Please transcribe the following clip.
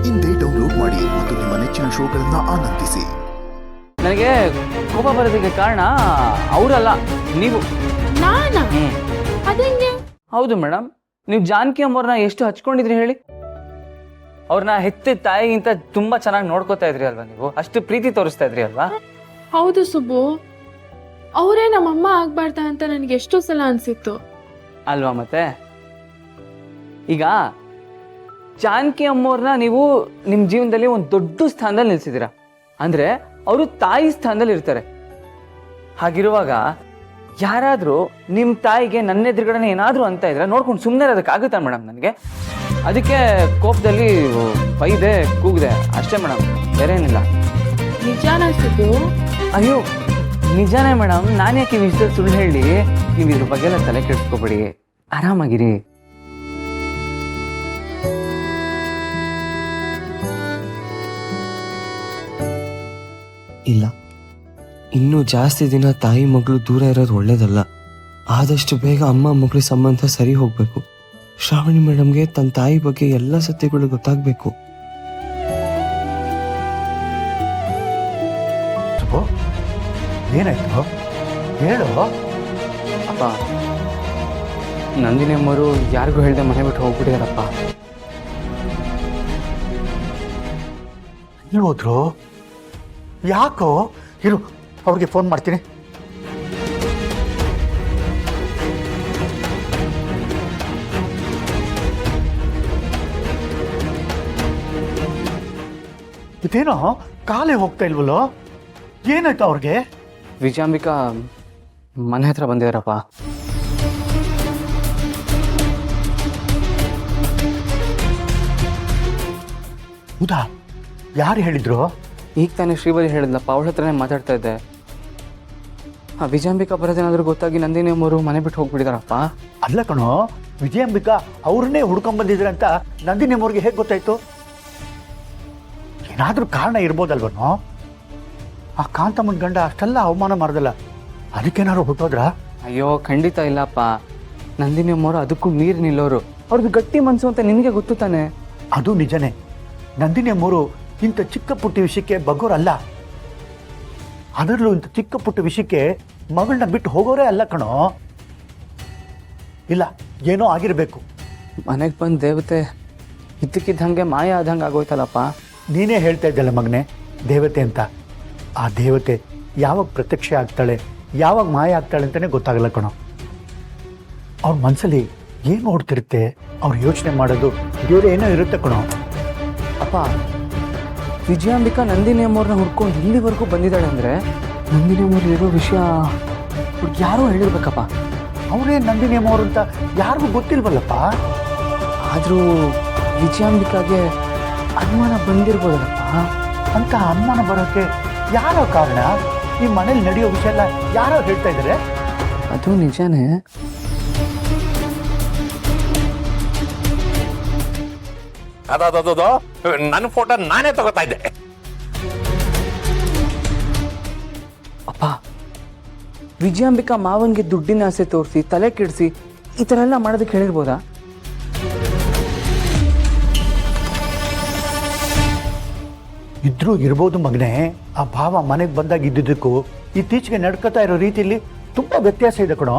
ಇಂದೇ ಡೌನ್ಲೋಡ್ ಮಾಡಿ ಮತ್ತು ನಿಮ್ಮ ನೆಚ್ಚಿನ ಶೋಗಳನ್ನ ಆನಂದಿಸಿ. ನನಗೆ ಕೋಪ ಬರೋದಕ್ಕೆ ಕಾರಣ ಅವರಲ್ಲ, ನೀವು. ನಾನಾ? ಅದಂಗೆ? ಹೌದು ಮೇಡಮ್, ನೀವು ಜಾನಕಿ ಅಮ್ಮವ್ರನ್ನ ಎಷ್ಟು ಹಚ್ಕೊಂಡಿದ್ರಿ ಹೇಳಿ. ಅವ್ರನ್ನ ಹೆತ್ತ ತಾಯಿಗಿಂತ ತುಂಬಾ ಚೆನ್ನಾಗಿ ನೋಡ್ಕೋತಾ ಇದ್ರಿ ಅಲ್ವಾ ನೀವು, ಅಷ್ಟು ಪ್ರೀತಿ ತೋರಿಸ್ತಾ ಇದ್ರಿ ಅಲ್ವಾ? ಹೌದು ಸುಬ್ಬು, ಅವರೇ ನಮ್ಮಮ್ಮ ಆಗ್ಬಾರ್ದ ಅಂತ ನನಗೆ ಎಷ್ಟೋ ಸಲ ಅನ್ಸಿತ್ತು ಅಲ್ವಾ. ಮತ್ತೆ ಈಗ ಜಾನಕಿ ಅಮ್ಮವ್ರನ್ನ ನೀವು ನಿಮ್ಮ ಜೀವನದಲ್ಲಿ ಒಂದು ದೊಡ್ಡ ಸ್ಥಾನದಲ್ಲಿ ನಿಲ್ಸಿದ್ದೀರಾ, ಅಂದ್ರೆ ಅವರು ತಾಯಿ ಸ್ಥಾನದಲ್ಲಿ ಇರ್ತಾರೆ. ಹಾಗಿರುವಾಗ ಯಾರಾದರೂ ನಿಮ್ಮ ತಾಯಿಗೆ ನನ್ನ ಎದುರುಗಡೆ ಏನಾದರೂ ಅಂತ ಇದ್ರೆ ನೋಡ್ಕೊಂಡು ಸುಮ್ಮನೆ ಇರೋದಕ್ಕಾಗುತ್ತಾ ಮೇಡಮ್? ನನಗೆ ಅದಕ್ಕೆ ಕೋಪದಲ್ಲಿ ಬೈದೆ, ಕೂಗಿದೆ ಅಷ್ಟೇ ಮೇಡಮ್, ಬೇರೆ ಏನಿಲ್ಲ. ನಿಜಾನ ಸುಬ್ಬು? ಅಯ್ಯೋ ನಿಜಾನೇ ಮೇಡಮ್, ನಾನು ಯಾಕೆ ಈ ವಿಷಯದಲ್ಲಿ ಸುಳ್ಳು ಹೇಳಿ? ನೀವು ಇದ್ರ ಬಗ್ಗೆ ಎಲ್ಲ ತಲೆ ಕೆಡಿಸ್ಕೋಬೇಡಿ, ಆರಾಮಾಗಿರಿ. ಇಲ್ಲ, ಇನ್ನೂ ಜಾಸ್ತಿ ದಿನ ತಾಯಿ ಮಗಳು ದೂರ ಇರೋದು ಒಳ್ಳೇದಲ್ಲ. ಆದಷ್ಟು ಬೇಗ ಅಮ್ಮ ಮಗಳ ಸಂಬಂಧ ಸರಿ ಹೋಗ್ಬೇಕು. ಶ್ರಾವಣಿ ಮೇಡಮ್ಗೆ ತನ್ನ ತಾಯಿ ಬಗ್ಗೆ ಎಲ್ಲ ಸತ್ಯಗಳು ಗೊತ್ತಾಗ್ಬೇಕು. ಏನಾಯ್ತು ಹೇಳು. ಅಪ್ಪ, ನಂದಿನಿ ಅಮ್ಮವರು ಯಾರಿಗೂ ಹೇಳ್ದೆ ಮನೆ ಬಿಟ್ಟು ಹೋಗ್ಬಿಟ್ಟಿದಾರಪ್ಪ. ಎಲ್ಲಿ ಹೋದ್ರು? ಯಾಕೋ? ಇರು, ಅವ್ರಿಗೆ ಫೋನ್ ಮಾಡ್ತೀನಿ. ಇದೇನೋ ಕಾಲೇ ಹೋಗ್ತಾ ಇಲ್ವಲ್ಲೋ? ಏನಾಯ್ತು ಅವ್ರಿಗೆ? ವಿಜಯಾಂಬಿಕಾ ಮನೆ ಹತ್ರ ಬಂದಿದಾರಪ್ಪ. ಹೌದಾ? ಯಾರು ಹೇಳಿದ್ರು? ಈಗ ತಾನೇ ಶ್ರೀವರಿ ಹೇಳಿದ್ಲಪ್ಪ, ಅವಳ ಹತ್ರನೇ ಮಾತಾಡ್ತಾ ಇದ್ದೆ. ಆ ವಿಜಯಾಂಬಿಕಾ ಬರೋದೇನಾದ್ರೂ ಗೊತ್ತಾಗಿ ನಂದಿನಿ ಅಮ್ಮವರು ಮನೆ ಬಿಟ್ಟು ಹೋಗ್ಬಿಟ್ಟಿದಾರಪ್ಪ. ಅಲ್ಲ ಕಣೋ, ವಿಜಯಾಂಬಿಕಾ ಅವ್ರನ್ನೇ ಹುಡ್ಕೊಂಡ್ ಬಂದಿದ್ರೆ ಅಂತ ನಂದಿನಿ ಅಮ್ಮವ್ರಿಗೆ ಹೇಗೆ ಗೊತ್ತಾಯ್ತು? ಏನಾದ್ರೂ ಕಾರಣ ಇರ್ಬೋದಲ್ವನೋ? ಆ ಕಾಂತಮ್ಮನ ಗಂಡ ಅಷ್ಟೆಲ್ಲ ಅವಮಾನ ಮಾಡ್ದಲ್ಲ, ಅದಕ್ಕೇನಾದ್ರು ಹುಟ್ಟೋದ್ರ? ಅಯ್ಯೋ ಖಂಡಿತ ಇಲ್ಲಪ್ಪ, ನಂದಿನಿ ಅಮ್ಮವರು ಅದಕ್ಕೂ ಮೀರಿ ನಿಲ್ಲೋರು. ಅವ್ರದ್ದು ಗಟ್ಟಿ ಮನಸ್ಸು ಅಂತ ನಿನಗೆ ಗೊತ್ತು ತಾನೆ. ಅದು ನಿಜನೇ. ನಂದಿನಿ ಅಮ್ಮವರು ಇಂಥ ಚಿಕ್ಕ ಪುಟ್ಟ ವಿಷಯಕ್ಕೆ ಬಗ್ಗೋರಲ್ಲ. ಅದರಲ್ಲೂ ಇಂಥ ಚಿಕ್ಕ ಪುಟ್ಟ ವಿಷಯಕ್ಕೆ ಮಗಳನ್ನ ಬಿಟ್ಟು ಹೋಗೋರೇ ಅಲ್ಲ ಕಣೋ. ಇಲ್ಲ, ಏನೋ ಆಗಿರಬೇಕು. ಮನೆಗೆ ಬಂದು ದೇವತೆ ಇದ್ದಕ್ಕಿದ್ದಂಗೆ ಮಾಯ ಆದಂಗೆ ಆಗೋಯ್ತಲ್ಲಪ್ಪ. ನೀನೇ ಹೇಳ್ತಾ ಇದ್ದಲ್ಲ ಮಗನೇ, ದೇವತೆ ಅಂತ. ಆ ದೇವತೆ ಯಾವಾಗ ಪ್ರತ್ಯಕ್ಷ ಆಗ್ತಾಳೆ, ಯಾವಾಗ ಮಾಯ ಆಗ್ತಾಳೆ ಅಂತಲೇ ಗೊತ್ತಾಗಲ್ಲ ಕಣೋ. ಅವ್ರ ಮನಸ್ಸಲ್ಲಿ ಏನು ಓಡ್ತಿರುತ್ತೆ, ಅವ್ರು ಯೋಚನೆ ಮಾಡೋದು ಬೇರೆ ಏನೋ ಇರುತ್ತೆ ಕಣೋ. ಅಪ್ಪ, ವಿಜಯಾಂಬಿಕಾ ನಂದಿನಿ ಅಮ್ಮವ್ರನ್ನ ಹುಡ್ಕೊಂಡು ಇಲ್ಲಿವರೆಗೂ ಬಂದಿದ್ದಾಳೆ ಅಂದರೆ ನಂದಿನಿ ಅಮ್ಮವ್ರು ಇರೋ ವಿಷಯ ಯಾರೋ ಹೇಳಿರ್ಬೇಕಪ್ಪ. ಅವರೇ ನಂದಿನಿ ಅಮ್ಮವ್ರು ಅಂತ ಯಾರಿಗೂ ಗೊತ್ತಿಲ್ವಲ್ಲಪ್ಪ. ಆದರೂ ವಿಜಯಾಂಬಿಕಾಗೆ ಅನುಮಾನ ಬಂದಿರ್ಬೋದಲ್ಲಪ್ಪ. ಅಂತ ಅನುಮಾನ ಬರೋಕ್ಕೆ ಯಾರೋ ಕಾರಣ? ಈ ಮನೇಲಿ ನಡೆಯೋ ವಿಷಯ ಎಲ್ಲ ಯಾರೋ ಹೇಳ್ತಾ ಇದ್ದಾರೆ. ಅದು ನಿಜಾನೇ. ಅದೋ ನನ್ನ ಫೋಟೋ ನಾನೇ ತಗೋತಾ ಇದ್ದೆ. ಅಪ್ಪ, ವಿಜಯಾಂಬಿಕಾ ಮಾವನ್ಗೆ ದುಡ್ಡಿನ ಆಸೆ ತೋರಿಸಿ ತಲೆ ಕೆಡಿಸಿ ಈ ಥರ ಎಲ್ಲ ಮಾಡೋದಕ್ಕೆ ಹೇಳಿರ್ಬೋದಾ? ಇದ್ರೂ ಇರ್ಬೋದು ಮಗನೇ. ಆ ಭಾವ ಮನೆಗೆ ಬಂದಾಗ ಇದ್ದಿದ್ದಕ್ಕೂ ಇತ್ತೀಚೆಗೆ ನಡ್ಕೋತಾ ಇರೋ ರೀತಿಯಲ್ಲಿ ತುಂಬಾ ವ್ಯತ್ಯಾಸ ಇದೆ ಕಣೋ.